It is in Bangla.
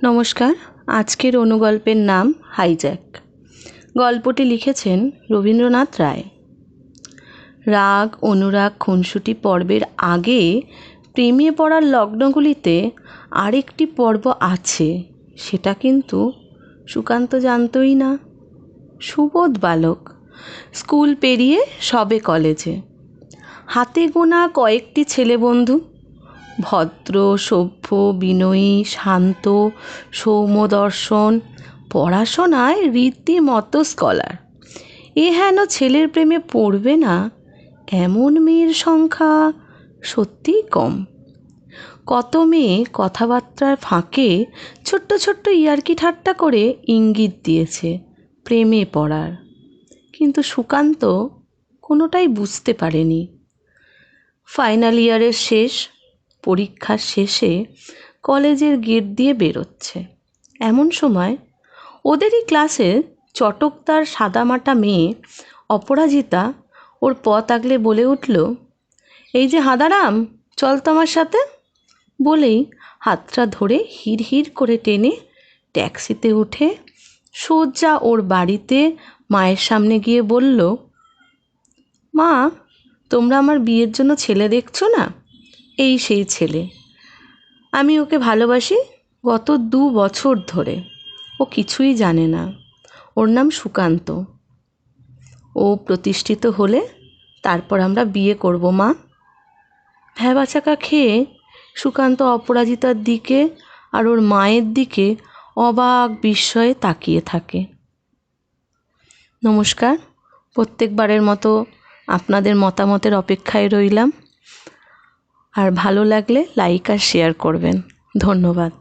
নমস্কার। আজকের অনুগল্পের নাম হাইজ্যাক। গল্পটি লিখেছেন রবীন্দ্রনাথ রায়। রাগ অনুরাগ খুনসুটি পর্বের আগে প্রেমে পড়ার লগ্নগুলিতে আরেকটি পর্ব আছে, সেটা কিন্তু সুকান্ত জানতই না। সুবোধ বালক, স্কুল পেরিয়ে সবে কলেজে। হাতে গোনা কয়েকটি ছেলে বন্ধু, ভদ্র সভ্য বিনয়ী শান্ত সৌম্যদর্শন, পড়াশোনায় রীতিমতো স্কলার। এ হেন ছেলের প্রেমে পড়বে না এমন মেয়ের সংখ্যা সত্যিই কম। কত মেয়ে কথাবার্তার ফাঁকে ছোট্ট ছোট্ট ইয়ার্কি ঠাট্টা করে ইঙ্গিত দিয়েছে প্রেমে পড়ার, কিন্তু সুকান্ত কোনোটাই বুঝতে পারেনি। ফাইনাল ইয়ারের শেষ, পরীক্ষার শেষে কলেজের গেট দিয়ে বেরোচ্ছে। এমন সময় ওদেরই ক্লাসের চটকদার সাদামাটা মেয়ে অপরাজিতা ওর পথ আগলে বলে উঠল, এই যে হাঁদারাম, চল তো আমার সাথে। বলেই হাতটা ধরে হিড় করে টেনে ট্যাক্সিতে উঠে সোজা ওর বাড়িতে মায়ের সামনে গিয়ে বলল, মা, তোমরা আমার বিয়ের জন্য ছেলে দেখছো না? এই সেই ছেলে। আমি ওকে ভালোবাসি গত 2 বছর ধরে। ও কিছুই জানে না। ওর নাম সুকান্ত। ও প্রতিষ্ঠিত হলে তারপর আমরা বিয়ে করব মা। ভ্যাবাচাকা খেয়ে সুকান্ত অপরাজিতার দিকে আর ওর মায়ের দিকে অবাক বিস্ময়ে তাকিয়ে থাকে। নমস্কার। প্রত্যেকবারের মতো আপনাদের মতামতের অপেক্ষায় রইলাম। আর ভালো লাগলে লাইক আর শেয়ার করবেন। ধন্যবাদ।